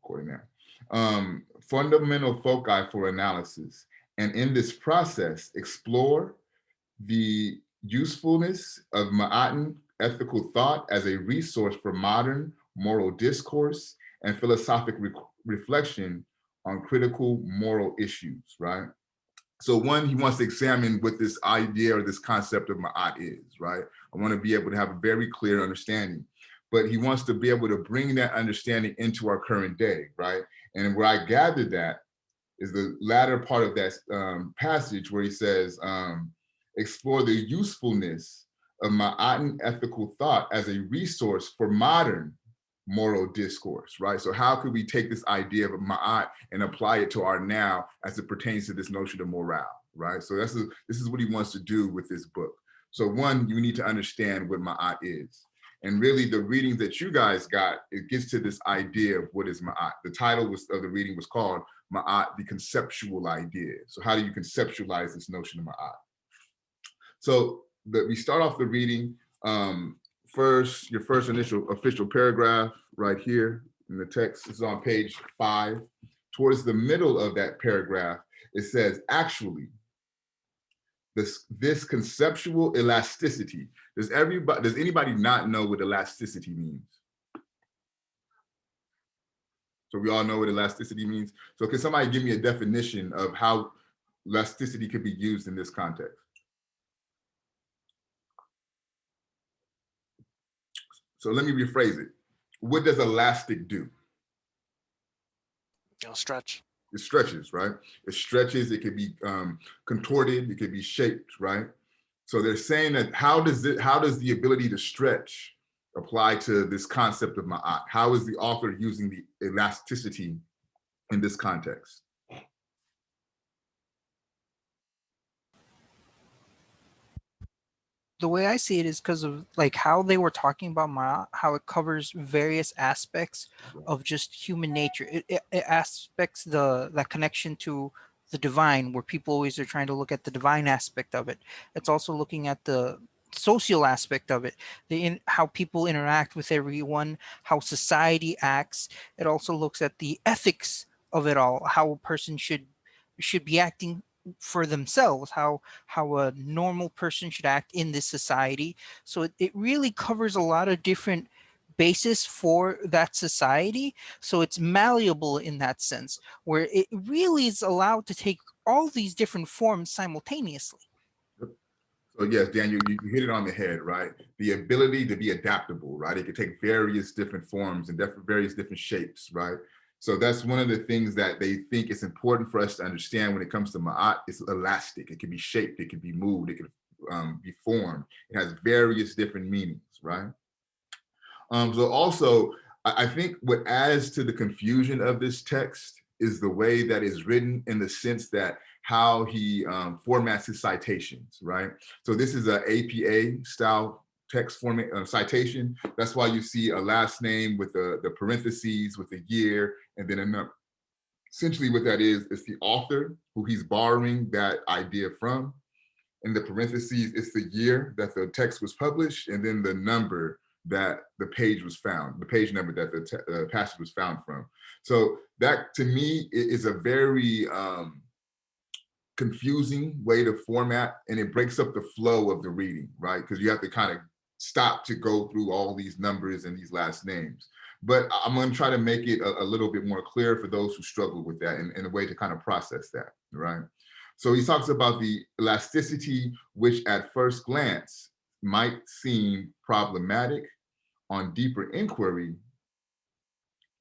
recording now. Fundamental foci for analysis. And in this process, explore the usefulness of Ma'atan ethical thought as a resource for modern moral discourse and philosophic reflection on critical moral issues, right? So one, he wants to examine what this idea or this concept of Ma'at is, right? I want to be able to have a very clear understanding, but he wants to be able to bring that understanding into our current day, right? And where I gathered that is the latter part of that passage where he says, explore the usefulness of Ma'atan ethical thought as a resource for modern moral discourse, right? So how could we take this idea of Ma'at and apply it to our now as it pertains to this notion of morale, right? So this is what he wants to do with this book. So one, you need to understand what Ma'at is. And really the readings that you guys got, it gets to this idea of what is Ma'at. The title of the reading was called Ma'at, the conceptual idea. So how do you conceptualize this notion of Ma'at? So we start off the reading, your first initial official paragraph right here in the text. This is on page 5. Towards the middle of that paragraph, it says, actually, this conceptual elasticity. Does anybody not know what elasticity means? So we all know what elasticity means. So can somebody give me a definition of how elasticity could be used in this context? So let me rephrase it. What does elastic do? It'll stretch. It stretches, right? It stretches, it can be contorted, it can be shaped, right? So they're saying that how does the ability to stretch apply to this concept of Ma'at? How is the author using the elasticity in this context? The way I see it is because of like how they were talking about Ma'at, how it covers various aspects of just human nature. It aspects that connection to the divine, where people always are trying to look at the divine aspect of it. It's also looking at the social aspect of it, how people interact with everyone, how society acts. It also looks at the ethics of it all, how a person should be acting for themselves, how a normal person should act in this society. So it really covers a lot of different basis for that society. So it's malleable in that sense, where it really is allowed to take all these different forms simultaneously. So yes, Daniel, you hit it on the head, right? The ability to be adaptable, right? It can take various different forms and various different shapes, right? So that's one of the things that they think is important for us to understand when it comes to Ma'at. It's elastic. It can be shaped. It can be moved. It can be formed. It has various different meanings, right? So also, I think what adds to the confusion of this text is the way that it's written, in the sense that how he formats his citations, right? So this is an APA style text format citation. That's why you see a last name with the parentheses with a year and then a number. Essentially what that is the author who he's borrowing that idea from. In the parentheses, it's the year that the text was published, and then the number that the page was found, the page number that the passage was found from. So that, to me, is a very confusing way to format, and it breaks up the flow of the reading, right? Because you have to kind of stop to go through all these numbers and these last names. But I'm going to try to make it a little bit more clear for those who struggle with that, and a way to kind of process that, right? So he talks about the elasticity, which at first glance might seem problematic, on deeper inquiry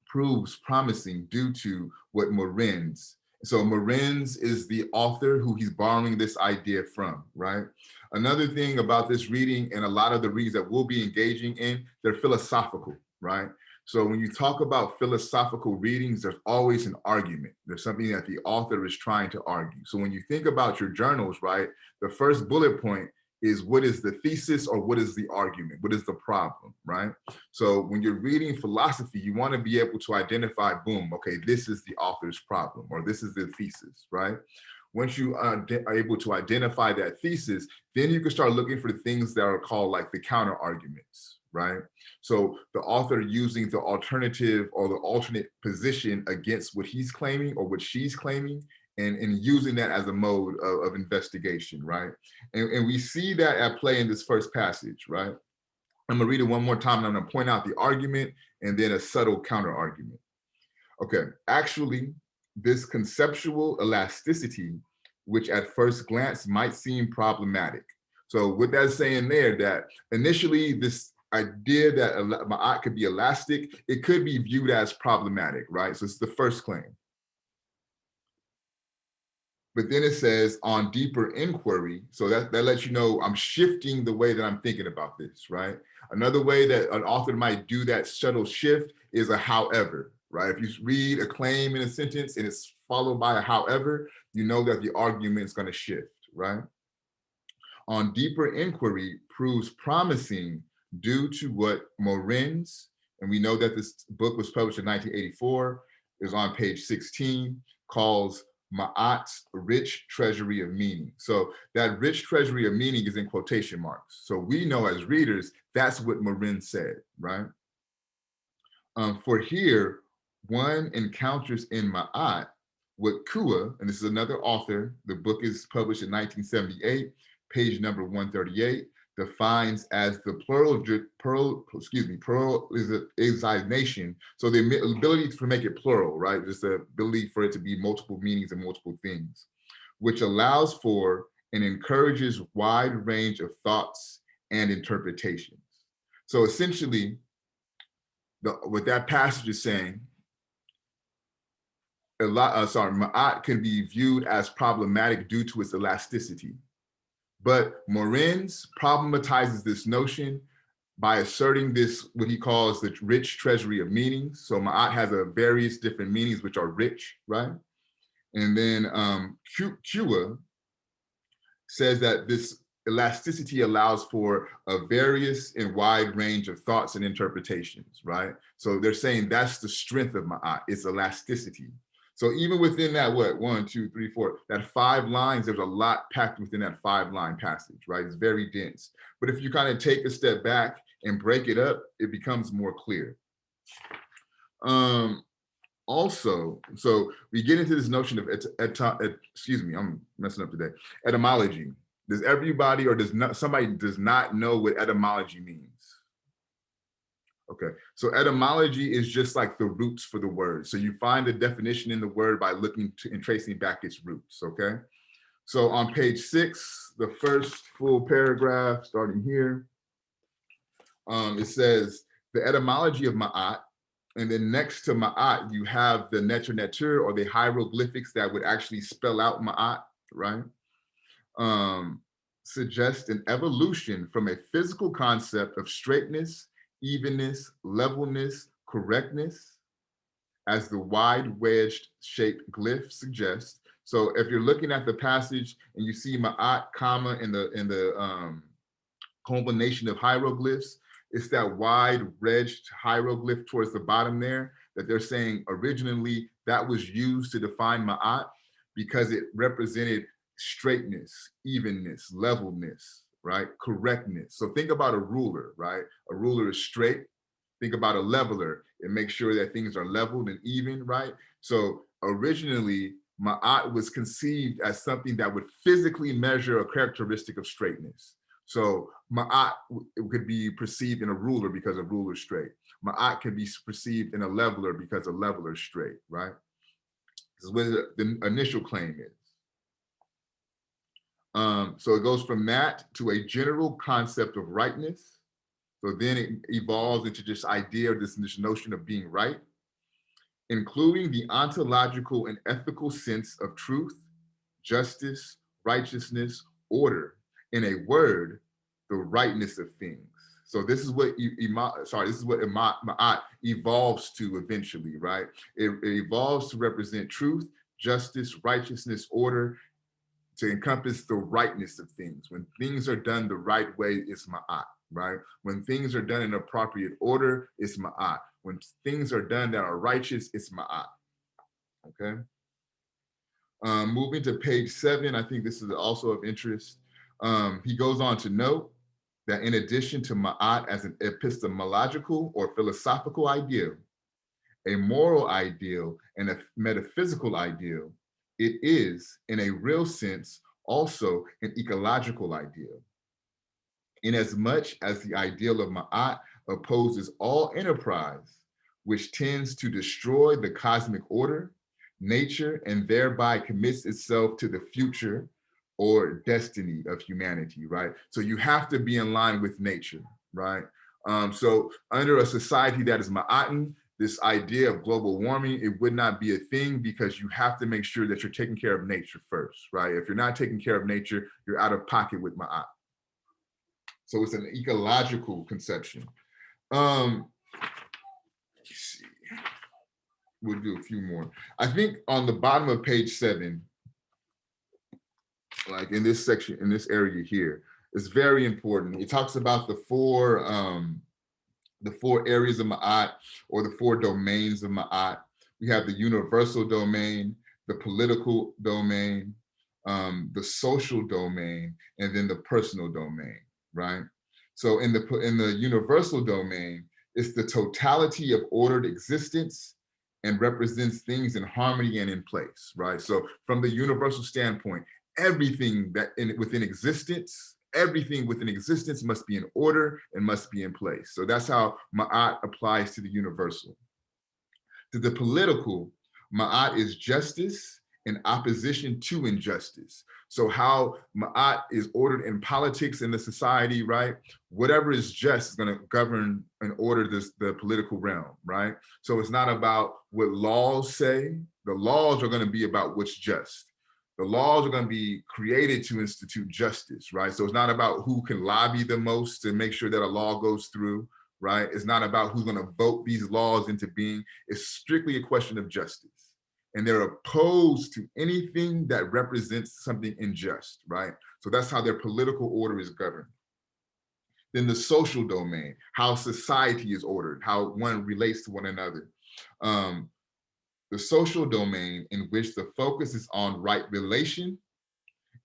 proves promising due to what Morenz. So Morenz is the author who he's borrowing this idea from, right? Another thing about this reading, and a lot of the readings that we'll be engaging in, they're philosophical, right? So when you talk about philosophical readings, there's always an argument. There's something that the author is trying to argue. So when you think about your journals, right, the first bullet point is what is the thesis, or what is the argument? What is the problem, right? So when you're reading philosophy, you want to be able to identify, boom, okay, this is the author's problem, or this is the thesis, right? Once you are able to identify that thesis, then you can start looking for the things that are called like the counter arguments, right? So the author using the alternative or the alternate position against what he's claiming or what she's claiming, and using that as a mode of investigation, right? And we see that at play in this first passage, right? I'm gonna read it one more time and I'm gonna point out the argument and then a subtle counter argument. Okay, actually, this conceptual elasticity, which at first glance might seem problematic. So with that saying there, that initially this idea that ma'at could be elastic, it could be viewed as problematic, right? So it's the first claim. But then it says on deeper inquiry, so that lets you know I'm shifting the way that I'm thinking about this, right? Another way that an author might do that subtle shift is a however, right? If you read a claim in a sentence and it's followed by a however, you know that the argument is going to shift, right? On deeper inquiry proves promising due to what Morin's, and we know that this book was published in 1984, is on page 16, calls Ma'at's rich treasury of meaning. So that rich treasury of meaning is in quotation marks. So we know as readers, that's what Morin said, right? For here, one encounters in Ma'at what Kua, and this is another author, the book is published in 1978, page number 138, defines as the pluralization. So the ability to make it plural, right? Just the ability for it to be multiple meanings and multiple things, which allows for and encourages wide range of thoughts and interpretations. So essentially, what that passage is saying, Ma'at can be viewed as problematic due to its elasticity. But Morin's problematizes this notion by asserting this, what he calls the rich treasury of meanings. So Ma'at has a various different meanings, which are rich, right? And then Kua says that this elasticity allows for a various and wide range of thoughts and interpretations, right? So they're saying that's the strength of Ma'at, its elasticity. So even within that, what, 1, 2, 3, 4, that 5 lines, there's a lot packed within that 5-line passage, right? It's very dense. But if you kind of take a step back and break it up, it becomes more clear. Also, so we get into this notion of, excuse me, I'm messing up today, etymology. Does everybody or somebody does not know what etymology means? Okay, so etymology is just like the roots for the word. So you find the definition in the word by looking to and tracing back its roots, okay? So on page 6, the first full paragraph, starting here, it says, the etymology of Ma'at, and then next to Ma'at, you have the Neter Neter, or the hieroglyphics that would actually spell out Ma'at, right? Suggest an evolution from a physical concept of straightness, evenness, levelness, correctness, as the wide wedged shaped glyph suggests. So if you're looking at the passage and you see Ma'at, comma, in the combination of hieroglyphs, it's that wide wedged hieroglyph towards the bottom there that they're saying originally that was used to define Ma'at because it represented straightness, evenness, levelness, right? Correctness. So think about a ruler, right? A ruler is straight. Think about a leveler. It makes sure that things are leveled and even, right? So originally, Ma'at was conceived as something that would physically measure a characteristic of straightness. So Ma'at could be perceived in a ruler because a ruler is straight. Ma'at can be perceived in a leveler because a leveler is straight, right? This is what the initial claim is. So it goes from that to a general concept of rightness. So then it evolves into this idea, this notion of being right, including the ontological and ethical sense of truth, justice, righteousness, order. In a word, the rightness of things. So this is what Ma'at evolves to eventually, right? It evolves to represent truth, justice, righteousness, order, to encompass the rightness of things. When things are done the right way, it's Ma'at, right? When things are done in appropriate order, it's Ma'at. When things are done that are righteous, it's Ma'at, okay? Moving to page 7, I think this is also of interest. He goes on to note that in addition to ma'at as an epistemological or philosophical ideal, a moral ideal, and a metaphysical ideal, it is, in a real sense, also an ecological ideal. Inasmuch as the ideal of ma'at opposes all enterprise, which tends to destroy the cosmic order, nature, and thereby commits itself to the future or destiny of humanity, right? So you have to be in line with nature, right? So under a society that is ma'atan, this idea of global warming, it would not be a thing because you have to make sure that you're taking care of nature first, right? If you're not taking care of nature, you're out of pocket with ma'at. So it's an ecological conception. Let's see. We'll do a few more. I think on the bottom of page 7, like in this section, in this area here, it's very important. It talks about the four areas of Ma'at, or the 4 domains of Ma'at. We have the universal domain, the political domain, the social domain, and then the personal domain, right? So in the universal domain, it's the totality of ordered existence and represents things in harmony and in place, right? So from the universal standpoint, everything within existence must be in order and must be in place. So that's how Ma'at applies to the universal. To the political, Ma'at is justice in opposition to injustice. So how Ma'at is ordered in politics in the society, right? Whatever is just is going to govern and order the political realm, right? So it's not about what laws say. The laws are going to be about what's just. The laws are going to be created to institute justice, right? So it's not about who can lobby the most to make sure that a law goes through, right? It's not about who's going to vote these laws into being. It's strictly a question of justice. And they're opposed to anything that represents something unjust, right? So that's how their political order is governed. Then the social domain, how society is ordered, how one relates to one another. The social domain, in which the focus is on right relation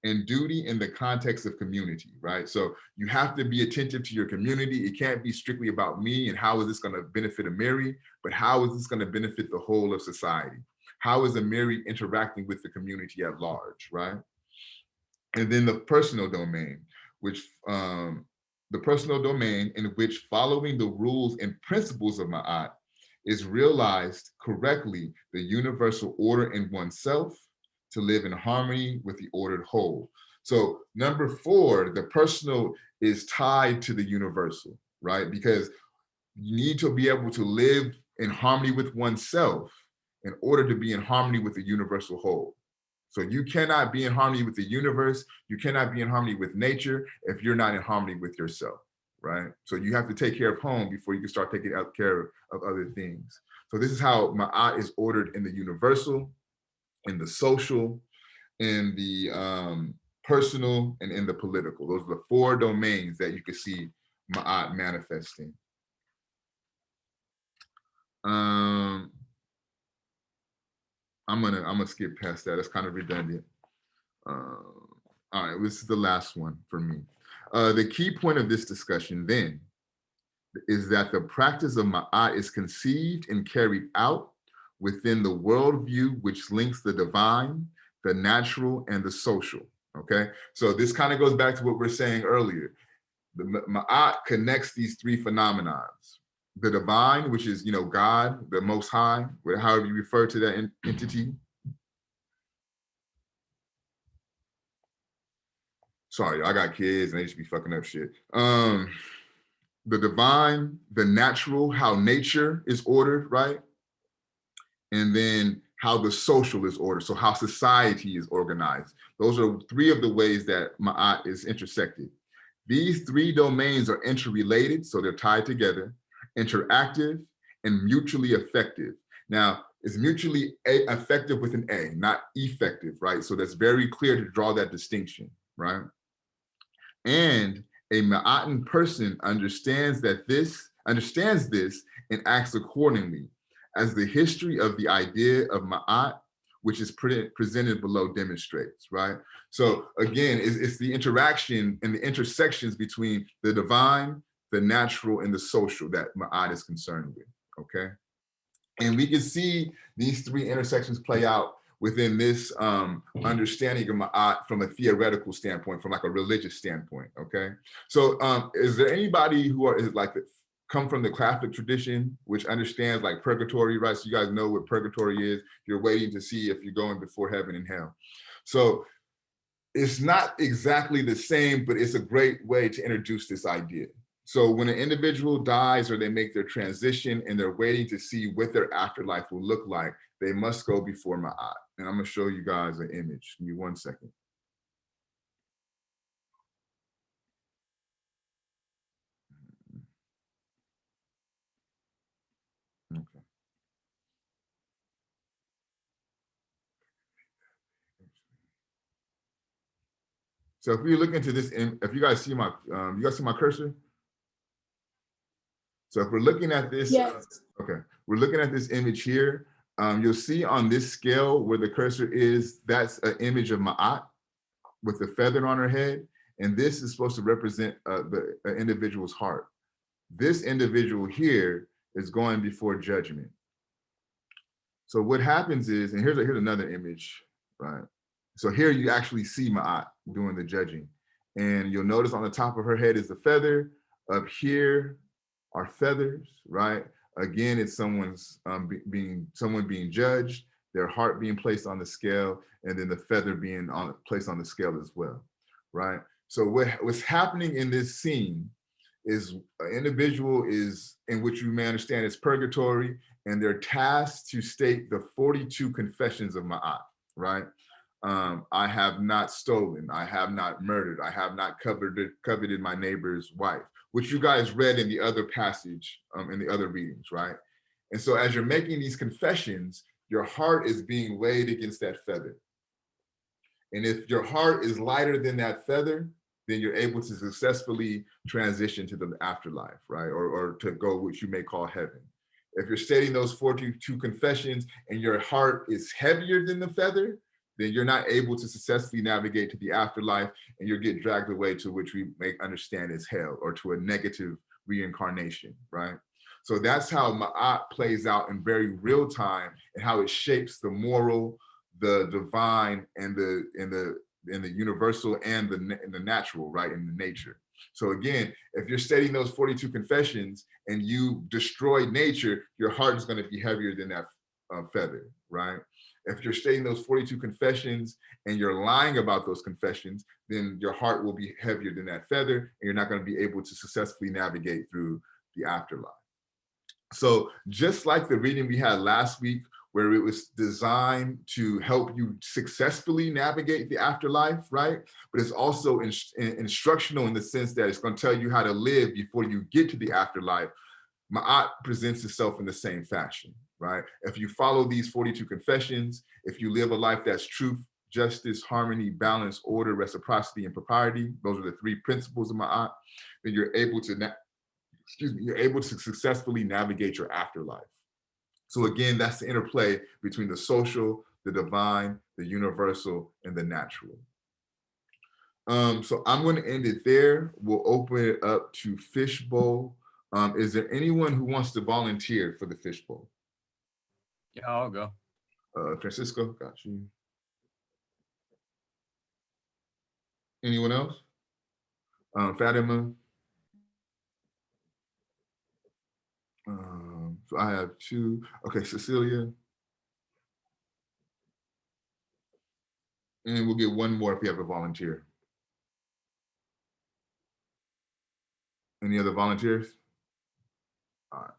and duty in the context of community, right? So you have to be attentive to your community. It can't be strictly about me and how is this going to benefit Amiri, but how is this going to benefit the whole of society? How is Amiri interacting with the community at large, right? And then the personal domain, in which following the rules and principles of Ma'at is realized correctly the universal order in oneself to live in harmony with the ordered whole. So number 4, the personal is tied to the universal, right? Because you need to be able to live in harmony with oneself in order to be in harmony with the universal whole. So you cannot be in harmony with the universe, you cannot be in harmony with nature if you're not in harmony with yourself, right? So you have to take care of home before you can start taking care of other things. So this is how Ma'at is ordered in the universal, in the social, in the personal, and in the political. Those are the 4 domains that you can see Ma'at manifesting. I'm gonna skip past that. That's kind of redundant. All right, this is the last one for me. The key point of this discussion then is that the practice of Ma'at is conceived and carried out within the worldview which links the divine, the natural, and the social. Okay, so this kind of goes back to what we we're saying earlier. The Ma'at connects these 3 phenomena. The divine, which is, God, the Most High, however you refer to that entity. Sorry, I got kids and they just be fucking up shit. The divine, the natural, how nature is ordered, right? And then how the social is ordered, so how society is organized. Those are 3 of the ways that Ma'at is intersected. These 3 domains are interrelated, so they're tied together, interactive, and mutually effective. Now, it's mutually effective with an A, not effective, right? So that's very clear to draw that distinction, right? And a Ma'atan person understands this and acts accordingly, as the history of the idea of Ma'at, which is presented below demonstrates, right? So again, it's the interaction and the intersections between the divine, the natural, and the social that Ma'at is concerned with, okay? And we can see these three intersections play out within this understanding of Ma'at from a theoretical standpoint, from like a religious standpoint, okay? So is there anybody who is like come from the Catholic tradition, which understands like purgatory, right? So you guys know what purgatory is. You're waiting to see if you're going before heaven and hell. So it's not exactly the same, but it's a great way to introduce this idea. So when an individual dies or they make their transition and they're waiting to see what their afterlife will look like, they must go before Ma'at. And I'm gonna show you guys an image. Give me 1 second. Okay. So if we look into this, if you guys see my cursor? So if we're looking at this, yes. Okay, we're looking at this image here. You'll see on this scale where the cursor is, that's an image of Ma'at with a feather on her head. And this is supposed to represent the individual's heart. This individual here is going before judgment. So what happens is, and here's another image, right? So here you actually see Ma'at doing the judging. And you'll notice on the top of her head is the feather. Up here are feathers, right? Again, it's someone's being judged, their heart being placed on the scale, and then the feather being placed on the scale as well, right? So what's happening in this scene is an individual is in which you may understand is purgatory, and they're tasked to state the 42 confessions of Ma'at, right? I have not stolen, I have not murdered, I have not coveted my neighbor's wife, which you guys read in the other passage, in the other readings, right? And so as you're making these confessions, your heart is being weighed against that feather. And if your heart is lighter than that feather, then you're able to successfully transition to the afterlife, right? Or to go, which you may call heaven. If you're stating those 42 confessions and your heart is heavier than the feather, then you're not able to successfully navigate to the afterlife, and you'll get dragged away to which we may understand as hell, or to a negative reincarnation, right? So that's how Ma'at plays out in very real time, and how it shapes the moral, the divine, and the universal, and the natural, right, in the nature. So again, if you're stating those 42 confessions and you destroy nature, your heart is going to be heavier than that feather, right? If you're stating those 42 confessions and you're lying about those confessions, then your heart will be heavier than that feather, and you're not going to be able to successfully navigate through the afterlife. So just like the reading we had last week, where it was designed to help you successfully navigate the afterlife, right? But it's also instructional in the sense that it's going to tell you how to live before you get to the afterlife. Ma'at presents itself in the same fashion, right? If you follow these 42 confessions, if you live a life that's truth, justice, harmony, balance, order, reciprocity, and propriety, those are the three principles of Ma'at, then you're able to successfully navigate your afterlife. So again, that's the interplay between the social, the divine, the universal, and the natural. So I'm going to end it there. We'll open it up to Fishbowl. Is there anyone who wants to volunteer for the Fishbowl? Yeah, I'll go. Francisco, got you. Anyone else? Fatima? So I have two. Okay, Cecilia. And we'll get one more if we have a volunteer. Any other volunteers? All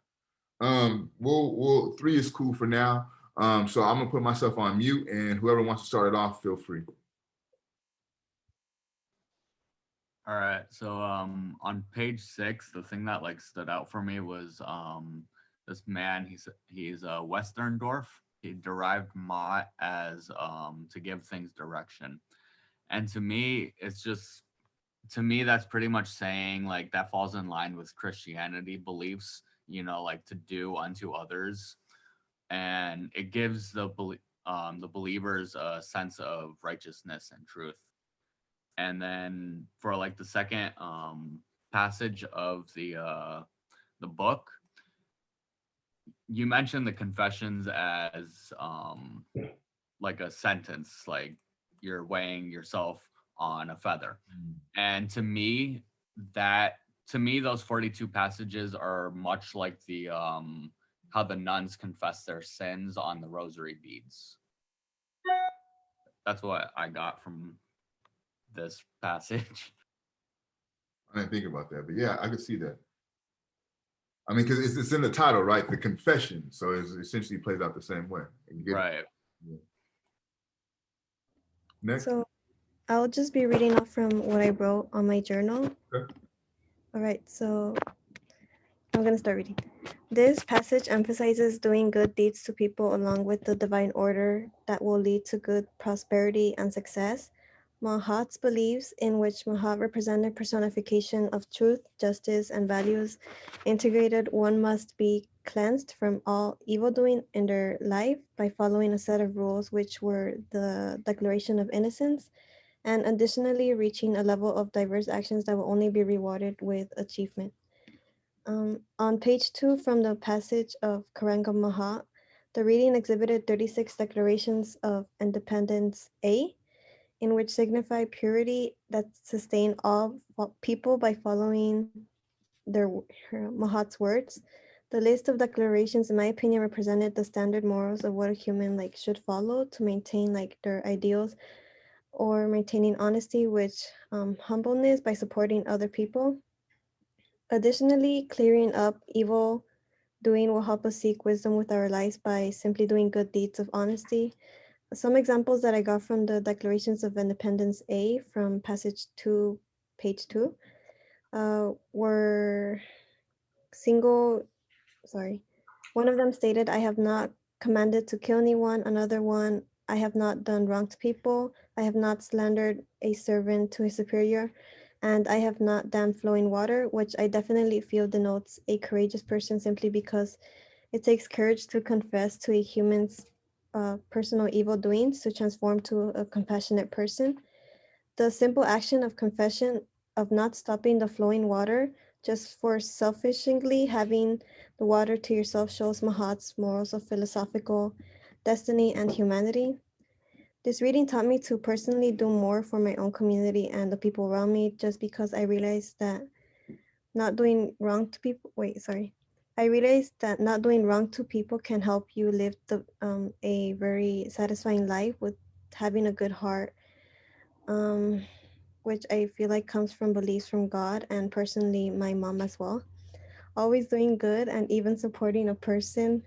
right. We'll 3 is cool for now. So I'm gonna put myself on mute, and whoever wants to start it off, feel free. All right. So on page 6, the thing that like stood out for me was this man. He's a Westerndorf. He derived Ma'at as to give things direction, and to me, that's pretty much saying like that falls in line with Christianity beliefs. You know, like to do unto others, and it gives the believer's sense of righteousness and truth. And then for like the second passage of the book, you mentioned the confessions as like a sentence, like you're weighing yourself on a feather. And to me, those 42 passages are much like the how the nuns confess their sins on the rosary beads. That's what I got from this passage. I didn't think about that, but yeah, I could see that. I mean, because it's in the title, right? The confession. So it essentially plays out the same way. Right. Yeah. Next. So I'll just be reading off from what I wrote on my journal. Okay. All right, so I'm going to start reading. This passage emphasizes doing good deeds to people along with the divine order that will lead to good prosperity and success. Mahat's beliefs, in which Mahat represented personification of truth, justice, and values, integrated one must be cleansed from all evil doing in their life by following a set of rules which were the Declaration of Innocence, and additionally reaching a level of diverse actions that will only be rewarded with achievement. On page 2 from the passage of Karanga Mahat, the reading exhibited 36 declarations of independence A, in which signify purity that sustain all people by following Mahat's words. The list of declarations, in my opinion, represented the standard morals of what a human should follow to maintain their ideals, or maintaining honesty with humbleness by supporting other people. Additionally, clearing up evil doing will help us seek wisdom with our lives by simply doing good deeds of honesty. Some examples that I got from the Declarations of Independence A from passage 2, page 2, were one of them stated, I have not commanded to kill anyone. Another one, I have not done wrong to people. I have not slandered a servant to his superior. And I have not dammed flowing water, which I definitely feel denotes a courageous person simply because it takes courage to confess to a human's personal evil doings to transform to a compassionate person. The simple action of confession of not stopping the flowing water just for selfishly having the water to yourself shows Mahat's morals of philosophical destiny and humanity. This reading taught me to personally do more for my own community and the people around me just because I realized that not doing wrong to people, I realized that not doing wrong to people can help you live a very satisfying life with having a good heart, which I feel like comes from beliefs from God and personally my mom as well. Always doing good and even supporting a person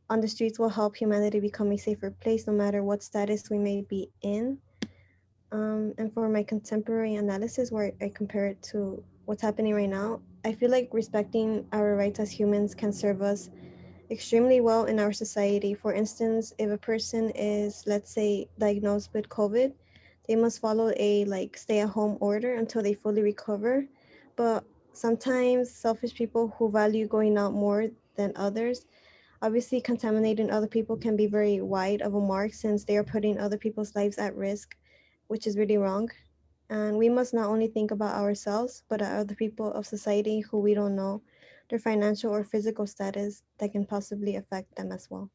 on the streets will help humanity become a safer place no matter what status we may be in. And for my contemporary analysis, where I compare it to what's happening right now, I feel like respecting our rights as humans can serve us extremely well in our society. For instance, if a person is, let's say, diagnosed with COVID, they must follow a stay-at-home order until they fully recover. But sometimes selfish people who value going out more than others, obviously contaminating other people can be very wide of a mark since they are putting other people's lives at risk, which is really wrong. And we must not only think about ourselves, but other people of society who we don't know their financial or physical status that can possibly affect them as well.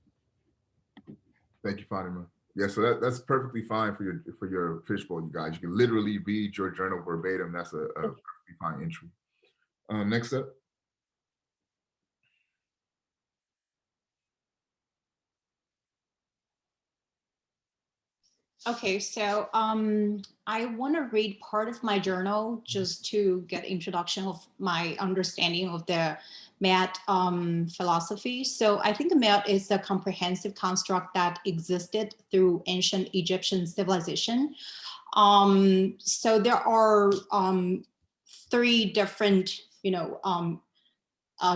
Thank you, Fatima. Yeah, so that's perfectly fine for your fishbowl, you guys. You can literally read your journal verbatim. That's a perfectly fine entry. Next up. Okay, so I want to read part of my journal just to get introduction of my understanding of the Mat philosophy. So I think the Mat is a comprehensive construct that existed through ancient Egyptian civilization. So there are three different,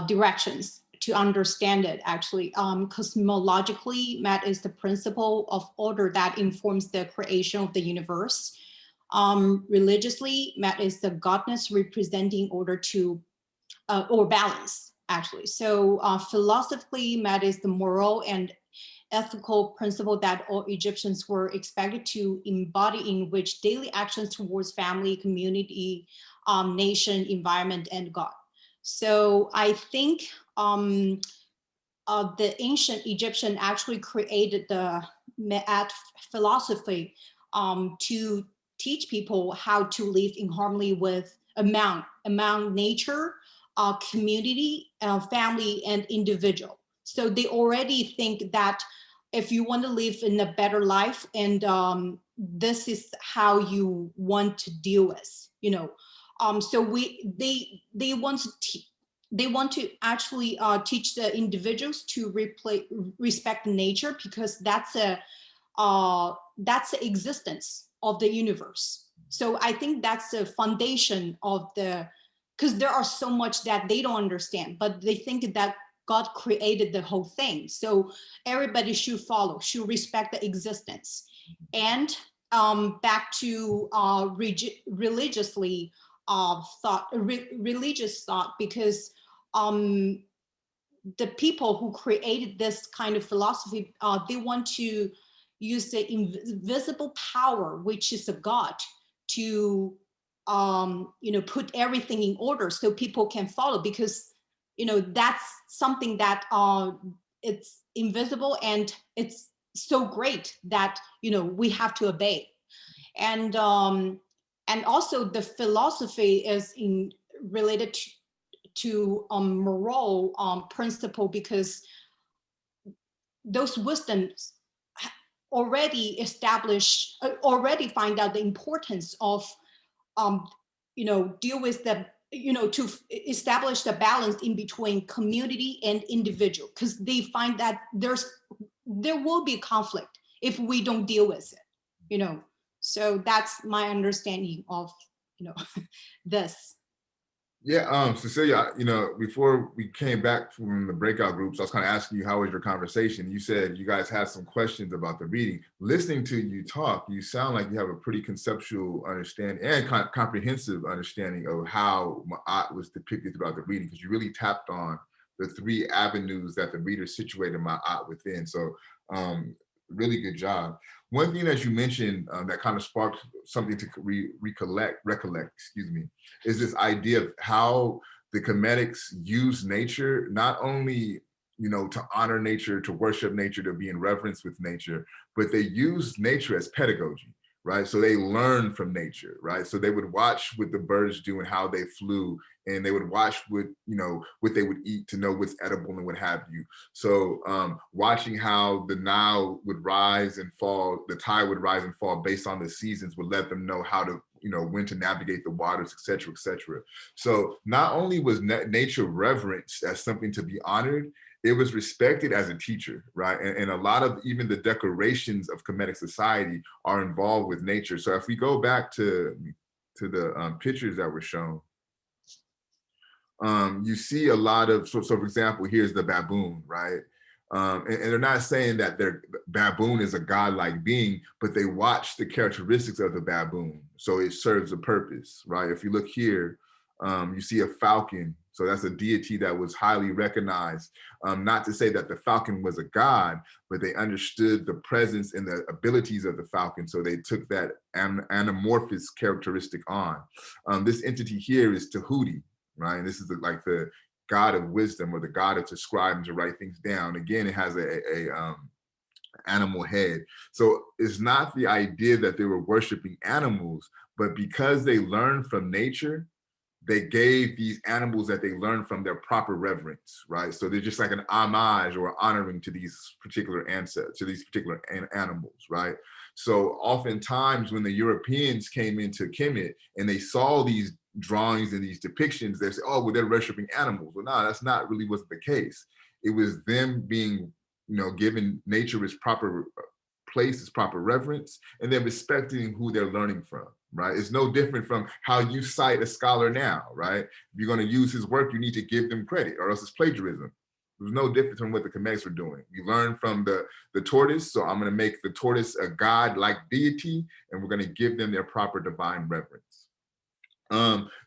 directions to understand it. Actually, cosmologically, Mat is the principle of order that informs the creation of the universe. Religiously, Mat is the godness representing order to or balance, actually. So philosophically, Mat is the moral and ethical principle that all Egyptians were expected to embody, in which daily actions towards family, community, nation, environment, and God. So I think the ancient Egyptian actually created the Ma'at philosophy to teach people how to live in harmony with among nature, community, family, and individual. So they already think that if you want to live in a better life, and this is how you want to deal with, so they want to they want to actually teach the individuals to respect nature, because that's the existence of the universe. So I think that's the foundation of because there are so much that they don't understand, but they think that God created the whole thing. So everybody should follow, should respect the existence. And back to religiously religious thought, because the people who created this kind of philosophy, they want to use the invisible power, which is a God, to put everything in order so people can follow, because that's something that it's invisible, and it's so great that we have to obey. And also the philosophy is related to moral principle, because those wisdoms already find out the importance of deal with the to establish the balance in between community and individual, because they find that there will be conflict if we don't deal with it. So that's my understanding of this. Yeah, Cecilia, before we came back from the breakout groups, I was kind of asking you, how was your conversation? You said you guys had some questions about the reading. Listening to you talk, you sound like you have a pretty conceptual understanding and comprehensive understanding of how Ma'at was depicted throughout the reading, because you really tapped on the three avenues that the reader situated Ma'at within. So really good job. One thing that you mentioned that kind of sparked something to recollect, is this idea of how the Comedics use nature, not only to honor nature, to worship nature, to be in reverence with nature, but they use nature as pedagogy, right? So they learn from nature, right? So they would watch what the birds do and how they flew, and they would watch what they would eat to know what's edible and what have you. So watching how the Nile would rise and fall, the tide would rise and fall based on the seasons would let them know how to, when to navigate the waters, et cetera, et cetera. So not only was nature reverenced as something to be honored, it was respected as a teacher, right? And a lot of even the decorations of Kemetic society are involved with nature. So if we go back to the pictures that were shown, you see a lot of, so for example, here's the baboon, right? And they're not saying that their baboon is a godlike being, but they watch the characteristics of the baboon. So it serves a purpose, right? If you look here, you see a falcon. So that's a deity that was highly recognized. Not to say that the falcon was a god, but they understood the presence and the abilities of the falcon. So they took that anamorphous characteristic on. This entity here is Tahuti, right? And this is like the god of wisdom, or the god of to scribe and to write things down. Again, it has a animal head. So it's not the idea that they were worshiping animals, but because they learned from nature, they gave these animals that they learned from their proper reverence, right? So they're just like an homage or honoring to these particular ancestors, to these particular animals, right? So oftentimes when the Europeans came into Kemet and they saw these drawings and these depictions, they say, oh, well, they're worshiping animals. Well, no, that's not really wasn't the case. It was them being, given nature its proper place, its proper reverence, and then respecting who they're learning from, right? It's no different from how you cite a scholar now, right? If you're going to use his work, you need to give them credit, or else it's plagiarism. There's no difference from what the Comedics were doing. We learned from the tortoise, so I'm going to make the tortoise a god-like deity, and we're going to give them their proper divine reverence.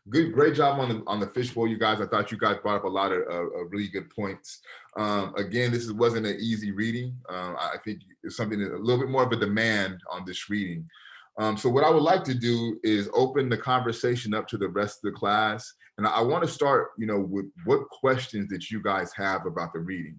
Great job on the fishbowl, you guys. I thought you guys brought up a lot of really good points. Again, this wasn't an easy reading. I think it's something that a little bit more of a demand on this reading. So what I would like to do is open the conversation up to the rest of the class. And I want to start, with what questions that you guys have about the reading.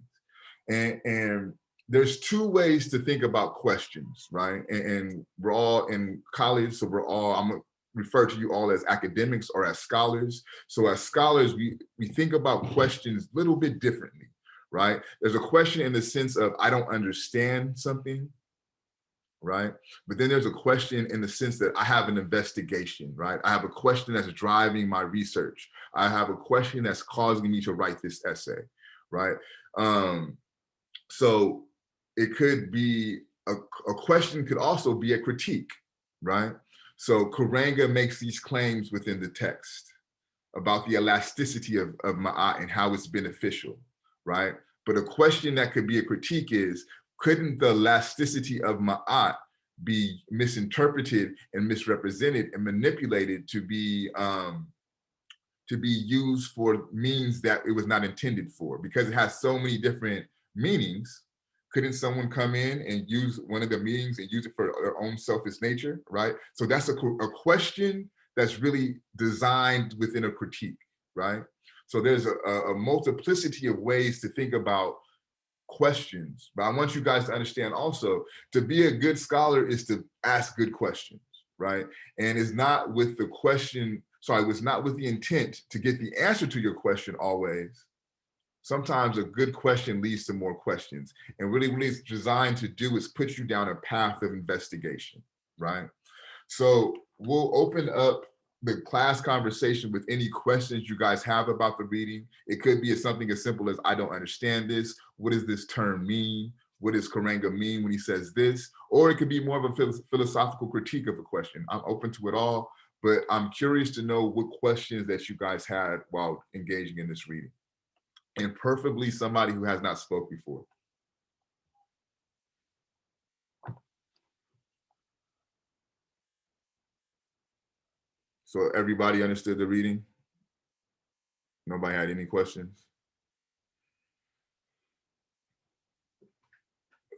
And there's two ways to think about questions, right? And we're all in college, so I'm gonna refer to you all as academics or as scholars. So as scholars, we think about questions a little bit differently, right? There's a question in the sense of, I don't understand something, right? But then there's a question in the sense that I have an investigation, right? I have a question that's driving my research. I have a question that's causing me to write this essay, right? So it could be, a question could also be a critique, right? So Karanga makes these claims within the text about the elasticity of Ma'at and how it's beneficial, right? But a question that could be a critique is, couldn't the elasticity of Ma'at be misinterpreted and misrepresented and manipulated to be used for means that it was not intended for? Because it has so many different meanings, couldn't someone come in and use one of the meanings and use it for their own selfish nature, right? So that's a question that's really designed within a critique, right? So there's a multiplicity of ways to think about questions, but I want you guys to understand also, to be a good scholar is to ask good questions, right? And it's not with the question, it's not with the intent to get the answer to your question always. Sometimes a good question leads to more questions, and really what it's designed to do is put you down a path of investigation, right? So we'll open up the class conversation with any questions you guys have about the reading. It could be something as simple as, I don't understand this. What does this term mean? What does Karanga mean when he says this? Or it could be more of a philosophical critique of a question. I'm open to it all, but I'm curious to know what questions that you guys had while engaging in this reading. And preferably somebody who has not spoke before. So everybody understood the reading? Nobody had any questions?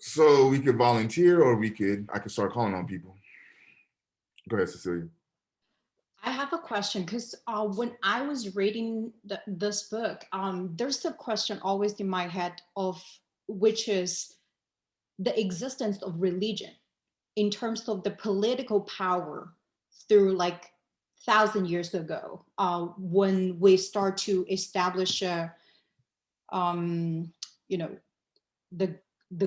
So we could volunteer, or I could start calling on people. Go ahead, Cecilia. I have a question, because when I was reading this book, there's a question always in my head which is the existence of religion in terms of the political power through 1,000 years ago, when we start to establish the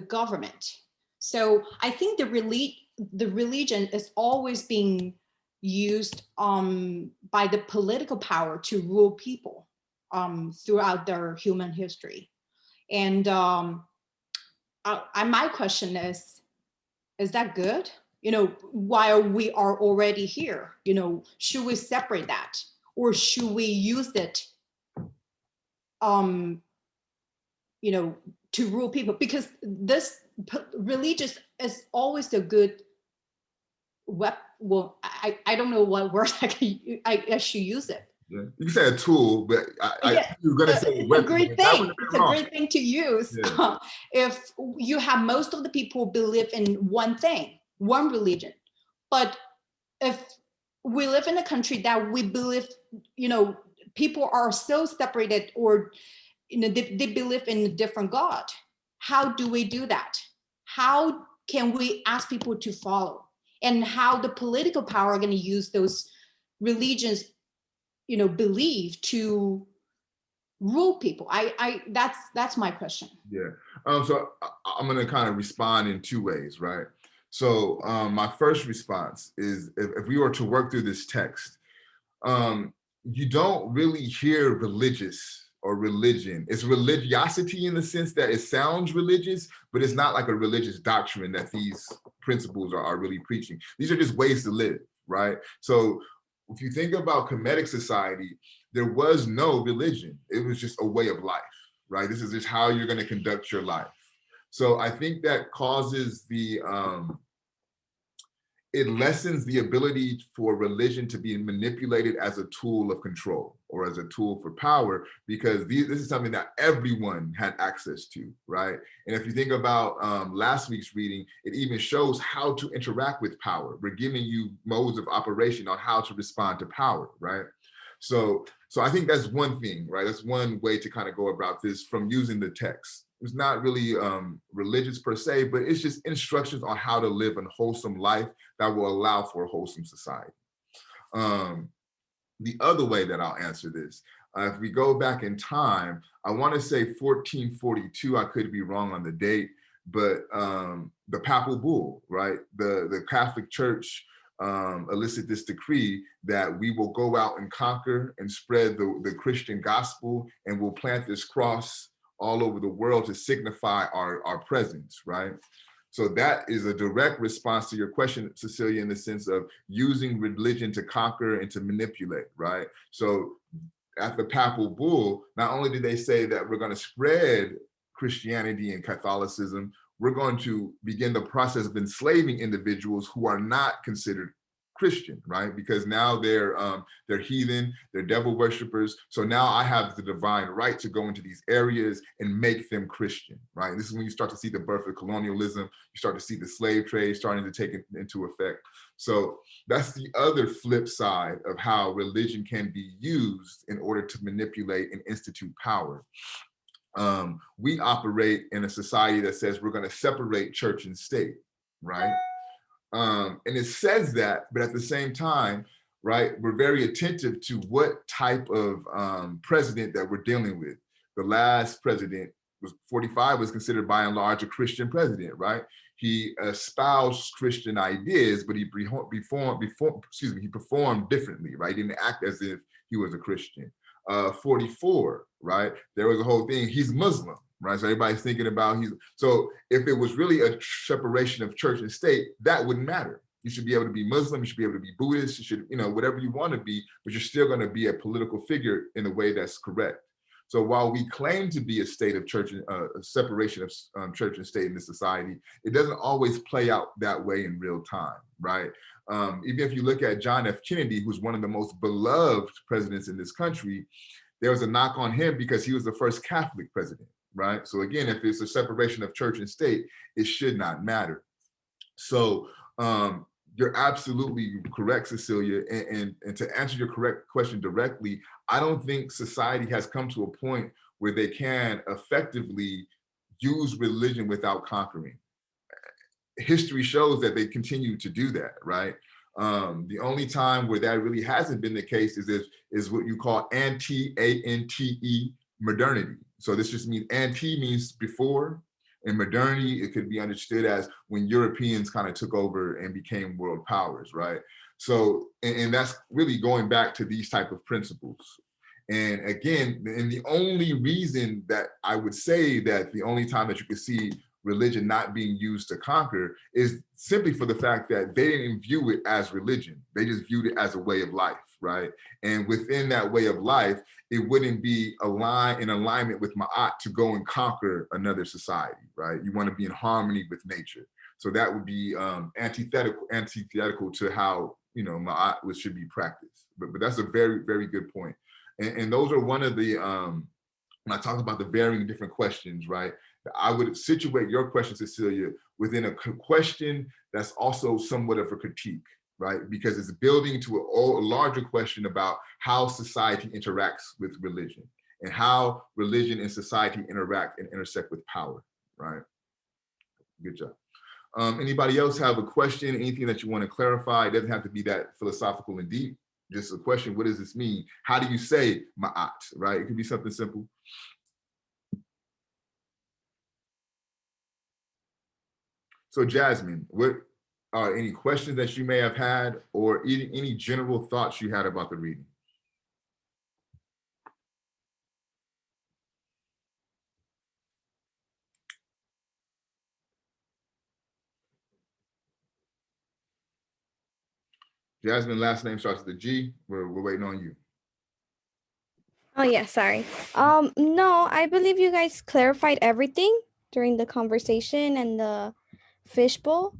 government. So I think the religion is always being used by the political power to rule people throughout their human history. And my question is that good? While we are already here, should we separate that, or should we use it to rule people? Because this religious is always a good well, I don't know what word I should use it. Yeah. You can say a tool, but you're going to say it's a great thing. It's a great thing to use. Yeah. If you have most of the people believe in one thing, one religion, but if we live in a country that we believe, people are so separated, or they believe in a different God, how do we do that? How can we ask people to follow? And how the political power are going to use those religions, belief to rule people? That's my question. Yeah. So I'm going to kind of respond in two ways, right? So my first response is, if we were to work through this text, you don't really hear religious or religion. It's religiosity in the sense that it sounds religious, but it's not like a religious doctrine that these principles are really preaching. These are just ways to live, right? So if you think about Kemetic society, there was no religion. It was just a way of life, right? This is just how you're going to conduct your life. So I think that causes it lessens the ability for religion to be manipulated as a tool of control or as a tool for power, because this is something that everyone had access to, right? And if you think about last week's reading, it even shows how to interact with power. We're giving you modes of operation on how to respond to power, right? So I think that's one thing, right? That's one way to kind of go about this from using the text. It's not really religious per se, but it's just instructions on how to live a wholesome life that will allow for a wholesome society. The other way that I'll answer this, if we go back in time, I want to say 1442, I could be wrong on the date, but the papal bull, right? The Catholic Church elicit this decree that we will go out and conquer and spread the Christian gospel, and we'll plant this cross all over the world to signify our presence, right? So that is a direct response to your question, Cecilia, in the sense of using religion to conquer and to manipulate, right? So at the papal bull, not only did they say that we're going to spread Christianity and Catholicism, we're going to begin the process of enslaving individuals who are not considered Christian, right? Because now they're heathen, they're devil worshipers. So now I have the divine right to go into these areas and make them Christian, right? And this is when you start to see the birth of colonialism. You start to see the slave trade starting to take into effect. So that's the other flip side of how religion can be used in order to manipulate and institute power. We operate in a society that says we're going to separate church and state, right? And it says that, but at the same time, right, we're very attentive to what type of president that we're dealing with. The last president was 45, was considered by and large a Christian president, right? He espoused Christian ideas, but he performed differently, right? He didn't act as if he was a Christian. 44, right? There was a whole thing, he's Muslim, right? So everybody's thinking about so if it was really a separation of church and state, that wouldn't matter. You should be able to be Muslim, you should be able to be Buddhist, you should, whatever you want to be, but you're still going to be a political figure in a way that's correct. So while we claim to be a state of church, a separation of church and state in this society, it doesn't always play out that way in real time, right? Even if you look at John F. Kennedy, who's one of the most beloved presidents in this country, there was a knock on him because he was the first Catholic president, right? So again, if it's a separation of church and state, it should not matter. So you're absolutely correct, Cecilia. And to answer your correct question directly, I don't think society has come to a point where they can effectively use religion without conquering. History shows that they continue to do that, right? The only time where that really hasn't been the case is what you call anti-A-N-T-E modernity. So this just means anti means before, and modernity, it could be understood as when Europeans kind of took over and became world powers, right? So, and that's really going back to these type of principles. And again, and the only reason that I would say that the only time that you could see religion not being used to conquer is simply for the fact that they didn't view it as religion. They just viewed it as a way of life, right? And within that way of life, it wouldn't be in alignment with Ma'at to go and conquer another society, right? You want to be in harmony with nature. So that would be antithetical to how, Ma'at should be practiced. But that's a very, very good point. And those are one of the, when I talk about the varying different questions, right? I would situate your question, Cecilia, within a question that's also somewhat of a critique, right? Because it's building to a larger question about how society interacts with religion and how religion and society interact and intersect with power, right? Good job. Anybody else have a question, anything that you want to clarify? It doesn't have to be that philosophical and deep. Just a question, what does this mean? How do you say ma'at, right? It could be something simple. So Jasmine, what are any questions that you may have had or any general thoughts you had about the reading? Jasmine, last name starts with a G. We're waiting on you. Oh yeah, sorry. No, I believe you guys clarified everything during the conversation and the fishbowl.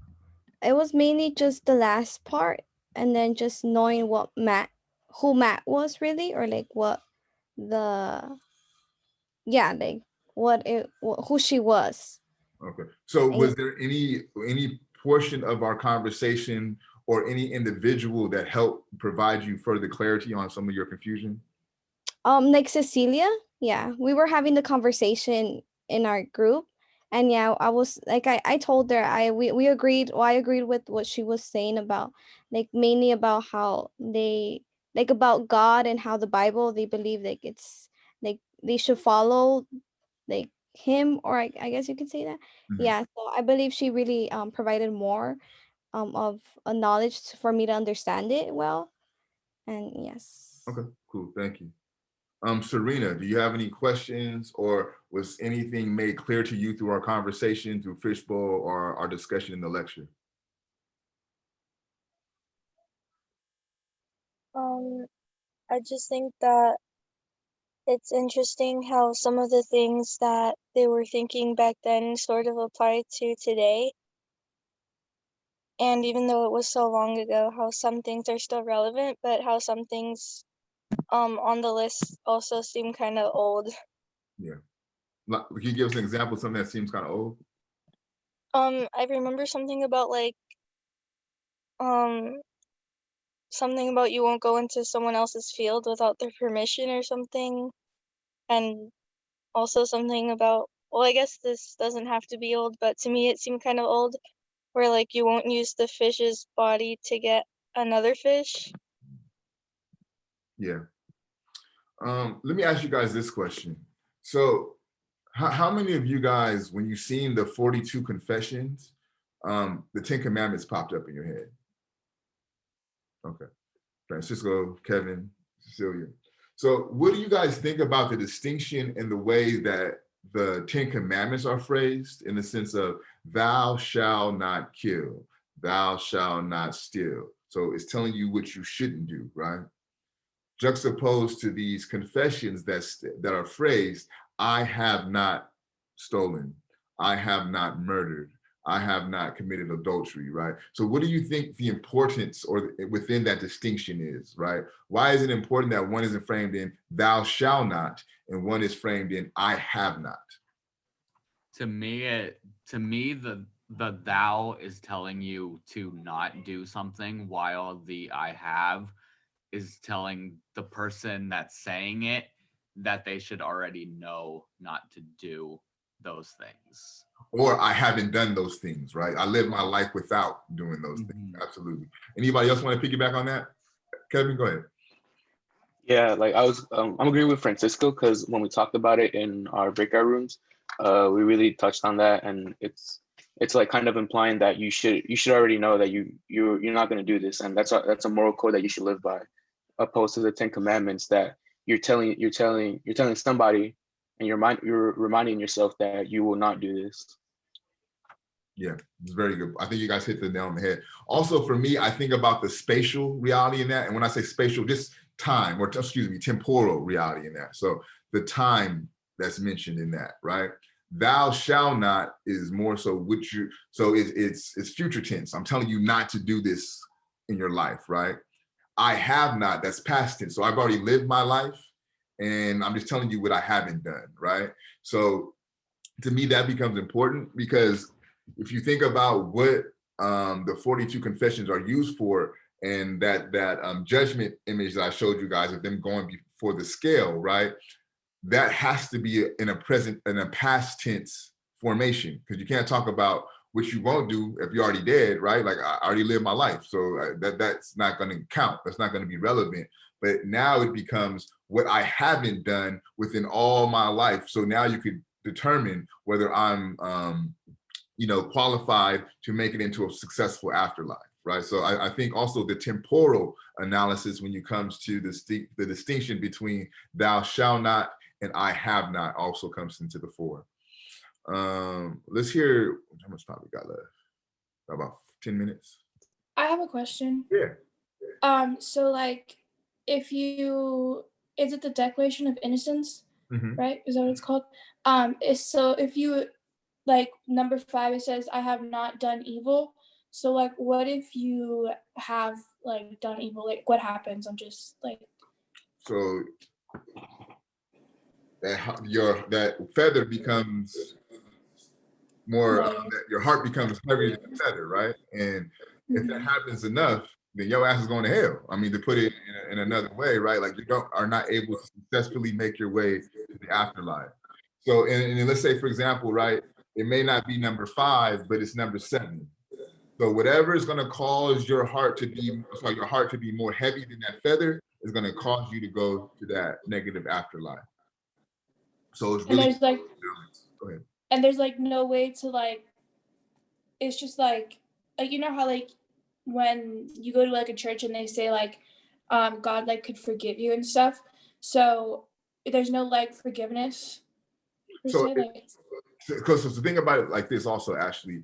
It was mainly just the last part, and then just knowing who Matt was really, or like what the, yeah, like who she was. Okay. So And, was there any portion of our conversation or any individual that helped provide you further clarity on some of your confusion? like Cecilia, yeah, we were having the conversation in our group, and yeah, I was like, I told her, we agreed, well, I agreed with what she was saying about, like, mainly about how they, like, about God and how the Bible, they believe like it's like they should follow like him, or I guess you could say that. Mhm. Yeah, so I believe she really provided more of a knowledge for me to understand it well. And yes. Okay, cool. Thank you. Serena, do you have any questions, or was anything made clear to you through our conversation, through Fishbowl, or our discussion in the lecture? I just think that it's interesting how some of the things that they were thinking back then sort of apply to today. And even though it was so long ago, how some things are still relevant, but how some things on the list also seem kind of old. Yeah. Can you give us an example of something that seems kind of old? I remember something about like something about you won't go into someone else's field without their permission or something. And also something about, well, I guess this doesn't have to be old, but to me it seemed kind of old, where like you won't use the fish's body to get another fish. Yeah. Let me ask you guys this question. So how many of you guys, when you seen the 42 confessions, the 10 commandments popped up in your head? Okay. Francisco, Kevin, Cecilia. So what do you guys think about the distinction in the way that the 10 commandments are phrased, in the sense of thou shalt not kill, thou shalt not steal? So it's telling you what you shouldn't do, right? Juxtaposed to these confessions that are phrased, I have not stolen, I have not murdered, I have not committed adultery, right? So what do you think the importance or within that distinction is, right? Why is it important that one isn't framed in thou shall not and one is framed in I have not? To me, the thou is telling you to not do something, while the I have is telling the person that's saying it that they should already know not to do those things. Or I haven't done those things, right? I live my life without doing those things. Absolutely. Anybody else want to piggyback on that? Kevin, go ahead. Yeah, like I'm agreeing with Francisco, because when we talked about it in our breakout rooms, we really touched on that, and it's like kind of implying that you should already know that you're not going to do this, and that's a moral code that you should live by, opposed to the 10 commandments that you're telling somebody, and you're reminding yourself that you will not do this. Yeah, it's very good. I think you guys hit the nail on the head. Also, for me, I think about the spatial reality in that. And when I say spatial, just time, or excuse me, temporal reality in that. So the time that's mentioned in that, right? Thou shall not is more so what you, so it's future tense. I'm telling you not to do this in your life, right? I have not, that's past tense. So I've already lived my life and I'm just telling you what I haven't done, right? So to me, that becomes important, because if you think about what the 42 confessions are used for, and that judgment image that I showed you guys of them going before the scale, right? That has to be in a past tense formation, because you can't talk about what you won't do if you're already dead, right? Like I already lived my life, so that's not going to count. That's not going to be relevant. But now it becomes what I haven't done within all my life. So now you could determine whether I'm qualified to make it into a successful afterlife, right? So I think also the temporal analysis, when it comes to the distinction between thou shall not and I have not, also comes into the fore. Let's hear, how much time we got left? About 10 minutes. I have a question. Yeah. So like, if you, is it the Declaration of Innocence, right? Is that what it's called? So if you, like number 5, it says, I have not done evil. So like, what if you have like done evil? Like, what happens? I'm just like. So that feather becomes more, that your heart becomes heavier than the feather, right? And if that happens enough, then your ass is going to hell. I mean, to put it in another way, right? Like you are not able to successfully make your way to the afterlife. So, and let's say, for example, right, it may not be number 5, but it's number 7. So whatever is going to cause your heart to be more heavy than that feather is going to cause you to go to that negative afterlife. So it's really, and there's like, go ahead. And there's like no way to like, it's just like you know how like when you go to like a church and they say like God like could forgive you and stuff. So there's no like forgiveness. So the thing about it like this also, Ashley,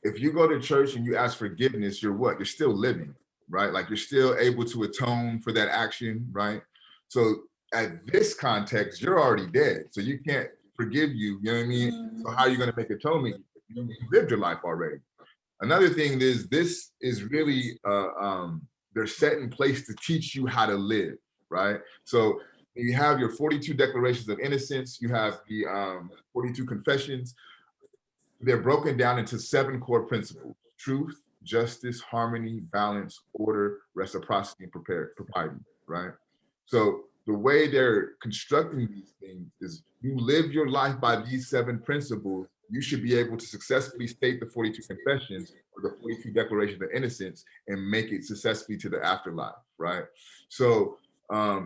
if you go to church and you ask forgiveness, you're what? You're still living, right? Like you're still able to atone for that action, right? So at this context, you're already dead. So you can't forgive you, you know what I mean? So how are you going to make atonement? You lived your life already. Another thing is this is really, they're set in place to teach you how to live, right? So you have your 42 declarations of innocence, you have the 42 confessions. They're broken down into 7 core principles: truth, justice, harmony, balance, order, reciprocity, and propriety, right? So the way they're constructing these things is you live your life by these 7 principles, you should be able to successfully state the 42 confessions or the 42 declarations of innocence and make it successfully to the afterlife, right? So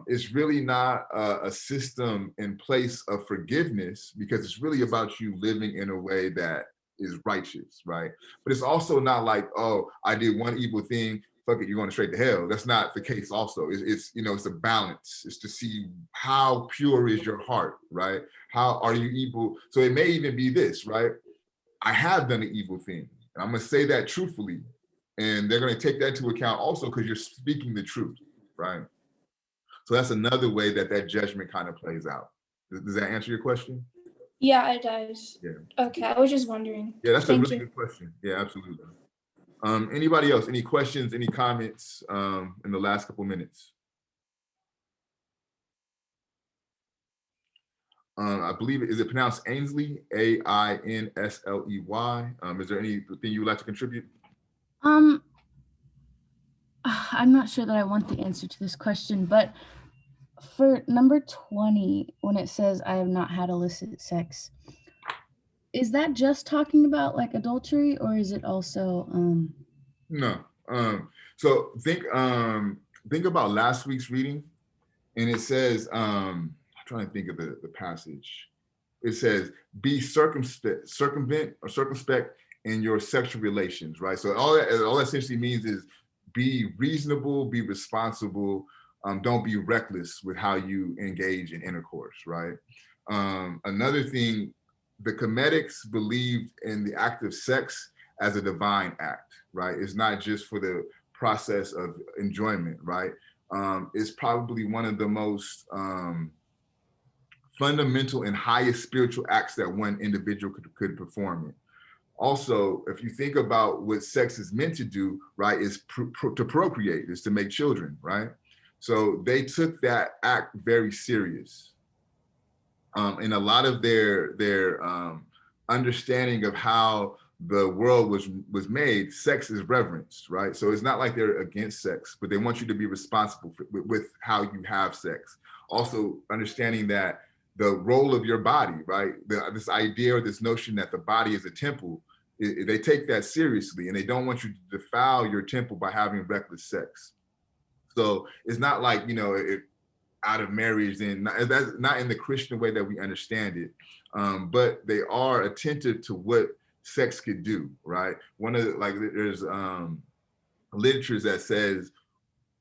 it's really not a system in place of forgiveness, because it's really about you living in a way that is righteous, right? But it's also not like, oh, I did one evil thing, fuck it, you're going straight to hell. That's not the case also. It's it's a balance. It's to see how pure is your heart, right? How are you evil? So it may even be this, right? I have done an evil thing. And I'm going to say that truthfully. And they're going to take that into account also because you're speaking the truth, right? So that's another way that judgment kind of plays out. Does that answer your question? Yeah, it does. Yeah. Okay, I was just wondering. Yeah, that's a really good question. Yeah, absolutely. Anybody else? Any questions? Any comments in the last couple minutes? I believe is it pronounced Ainsley? Ainsley. Is there anything you would like to contribute? I'm not sure that I want the answer to this question, but for number 20, when it says I have not had illicit sex, is that just talking about like adultery, or is it also No. So think about last week's reading, and it says, I'm trying to think of the passage. It says, be circumspect in your sexual relations, right? So all that essentially means is be reasonable, be responsible, don't be reckless with how you engage in intercourse, right? Another thing, the Comedics believed in the act of sex as a divine act, right? It's not just for the process of enjoyment, right? It's probably one of the most fundamental and highest spiritual acts that one individual could perform it. Also, if you think about what sex is meant to do, right, is to procreate, is to make children, right? So they took that act very serious. And a lot of their understanding of how the world was made, sex is reverenced, right? So it's not like they're against sex, but they want you to be responsible with how you have sex. Also understanding that the role of your body, right? This idea or this notion that the body is a temple, they take that seriously, and they don't want you to defile your temple by having reckless sex. So it's not like, out of marriage, and that's not in the Christian way that we understand it. But they are attentive to what sex could do, right? One of there's literatures that says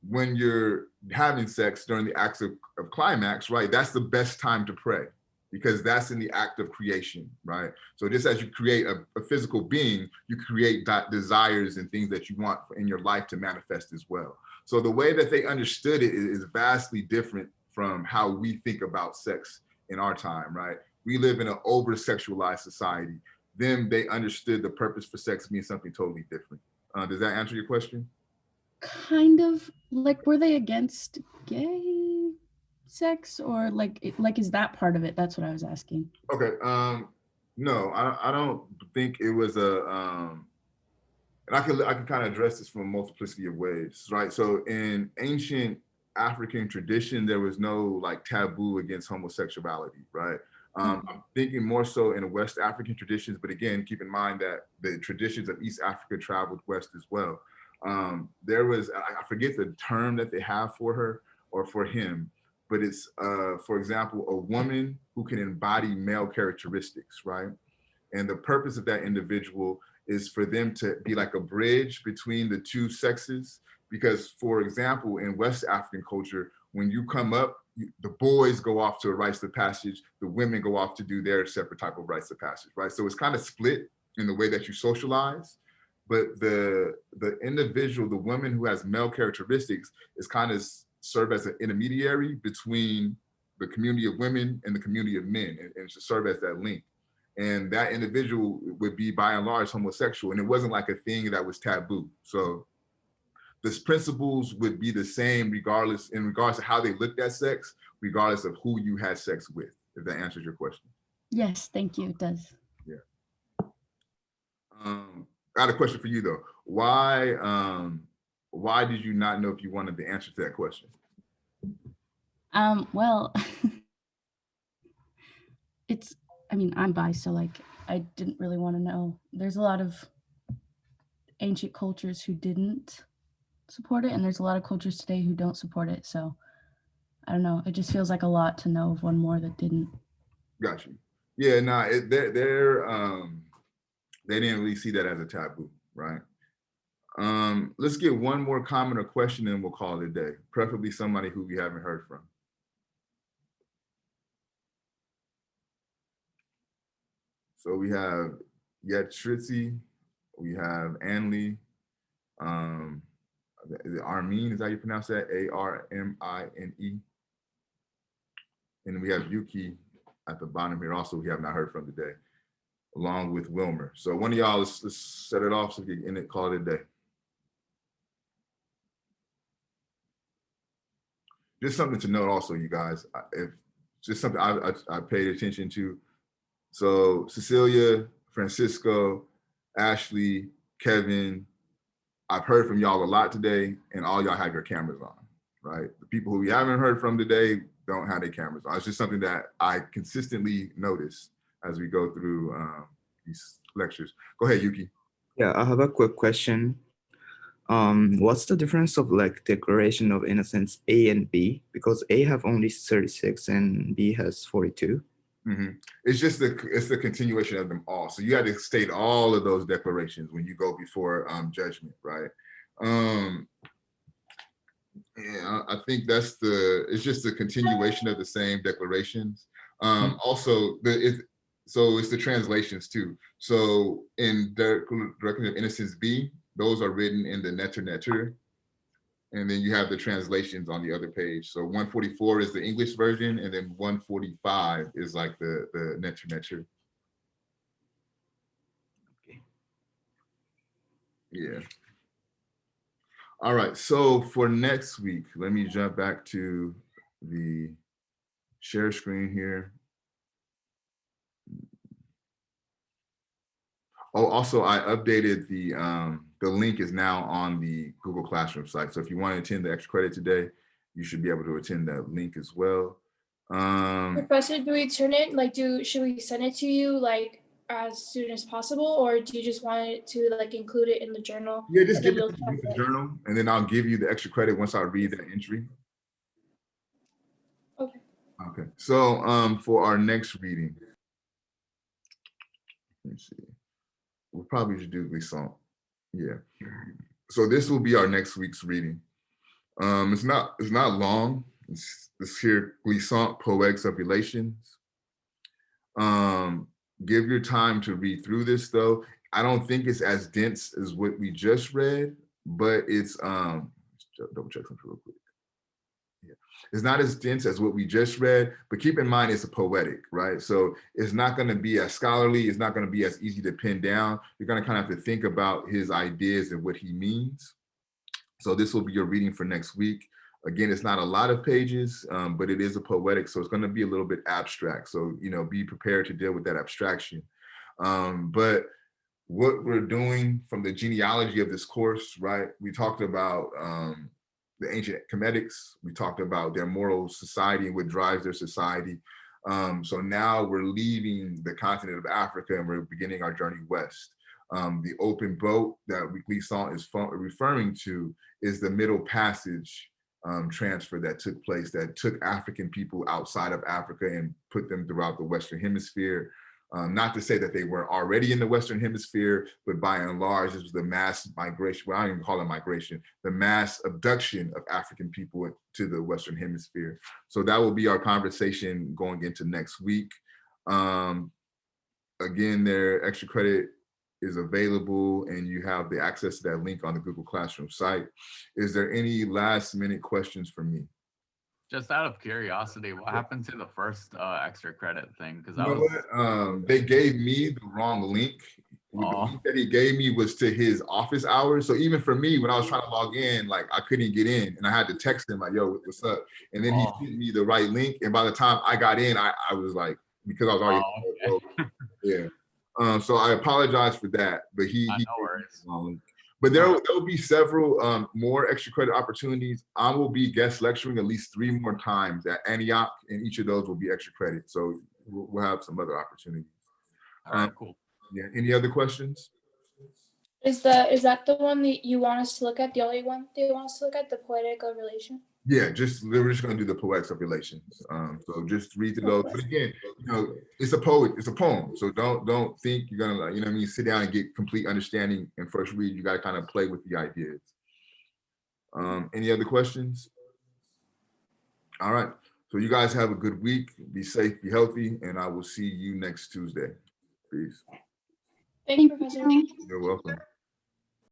when you're having sex during the acts of climax, right, that's the best time to pray, because that's in the act of creation, right? So just as you create a physical being, you create desires and things that you want in your life to manifest as well. So the way that they understood it is vastly different from how we think about sex in our time, right? We live in an over-sexualized society. Them, they understood the purpose for sex means something totally different. Does that answer your question? Kind of. Like, were they against gay sex, or like is that part of it? That's what I was asking. Okay. No, I don't think it was a. And I can kind of address this from a multiplicity of ways, right? So in ancient African tradition, there was no like taboo against homosexuality, right? I'm thinking more so in West African traditions, but again, keep in mind that the traditions of East Africa traveled west as well. There was, I forget the term that they have for her or for him, but it's, for example, a woman who can embody male characteristics, right? And the purpose of that individual is for them to be like a bridge between the two sexes. Because, for example, in West African culture, when you come up, the boys go off to a rites of passage, the women go off to do their separate type of rites of passage, right? So it's kind of split in the way that you socialize. But the individual, the woman who has male characteristics, is kind of serve as an intermediary between the community of women and the community of men, and to serve as that link. And that individual would be by and large homosexual, and it wasn't like a thing that was taboo. So the principles would be the same regardless, in regards to how they looked at sex, regardless of who you had sex with, if that answers your question. Yes, thank you. It does. Yeah. I had a question for you though. Why did you not know if you wanted the answer to that question? Well, it's, I mean, I'm bi, so like I didn't really want to know. There's a lot of ancient cultures who didn't support it, and there's a lot of cultures today who don't support it. So I don't know. It just feels like a lot to know of one more that didn't. Got you. Yeah, nah, they didn't really see that as a taboo, right? Let's get one more comment or question and we'll call it a day, preferably somebody who we haven't heard from. So we have Yetritzi, we have Anli, is it Armine, is that how you pronounce that? Armine. And we have Yuki at the bottom here also, we have not heard from today, along with Wilmer. So one of y'all, let's set it off so we can end it, call it a day. Just something to note also, you guys, if just something I paid attention to. So Cecilia, Francisco, Ashley, Kevin, I've heard from y'all a lot today, and all y'all have your cameras on, right? The people who we haven't heard from today don't have their cameras on. It's just something that I consistently notice as we go through these lectures. Go ahead, Yuki. Yeah, I have a quick question. What's the difference of like Declaration of Innocence A and B? Because A have only 36 and B has 42. Mm-hmm. It's just the continuation of them all. So you had to state all of those declarations when you go before judgment, right? Yeah, I think it's just the continuation of the same declarations. Also, it's the translations too. So in Declaration of Innocence B, those are written in the Netter. And then you have the translations on the other page. So 144 is the English version, and then 145 is like the Netter. Okay. Yeah. All right, so for next week, let me jump back to the share screen here. Oh, also I updated the link is now on the Google Classroom site. So if you want to attend the extra credit today, you should be able to attend that link as well. Professor, do we turn it, like, should we send it to you like as soon as possible, or do you just want it to like include it in the journal? Yeah, just give it to the journal, and then I'll give you the extra credit once I read that entry. Okay. Okay, so for our next reading, let's see. We'll probably should do Glissant. Yeah. So this will be our next week's reading. It's not long. It's here, Glissant, Poetics of Relations. Give your time to read through this though. I don't think it's as dense as what we just read, but it's double check something real quick. It's not as dense as what we just read, but keep in mind it's a poetic, right? So it's not going to be as scholarly. It's not going to be as easy to pin down. You're going to kind of have to think about his ideas and what he means. So this will be your reading for next week. Again, it's not a lot of pages, but it is a poetic, so it's going to be a little bit abstract. So, be prepared to deal with that abstraction. But what we're doing from the genealogy of this course, right? We talked about the ancient Cometics. We talked about their moral society and what drives their society. So now we're leaving the continent of Africa and we're beginning our journey west. The open boat that Weekly Salt is referring to is the Middle Passage transfer that took place, that took African people outside of Africa and put them throughout the Western Hemisphere. Not to say that they weren't already in the Western Hemisphere, but by and large, this was the mass migration. Well, I don't even call it migration, the mass abduction of African people to the Western Hemisphere. So that will be our conversation going into next week. Again, their extra credit is available and you have the access to that link on the Google Classroom site. Is there any last minute questions for me? Just out of curiosity, what happened to the first extra credit thing? Because they gave me the wrong link. The link that he gave me was to his office hours. So even for me, when I was trying to log in, like I couldn't get in and I had to text him like, yo, what's up? And then he sent me the right link. And by the time I got in, I was like, because I was already, yeah. So I apologize for that, but he no worries. But there will be several more extra credit opportunities. I will be guest lecturing at least 3 more times at Antioch, and each of those will be extra credit. So we'll have some other opportunities. All right, cool. Yeah. Any other questions? Is that the one that you want us to look at? The only one that you want us to look at, the poetic of relation? Yeah, we're just gonna do the poetics of relations. So just read through those. But again, it's a poem. So don't think you're gonna, like, you know what I mean, sit down and get complete understanding in first read. You gotta kind of play with the ideas. Any other questions? All right. So you guys have a good week. Be safe, be healthy, and I will see you next Tuesday. Peace. Thank you, Professor. You're welcome.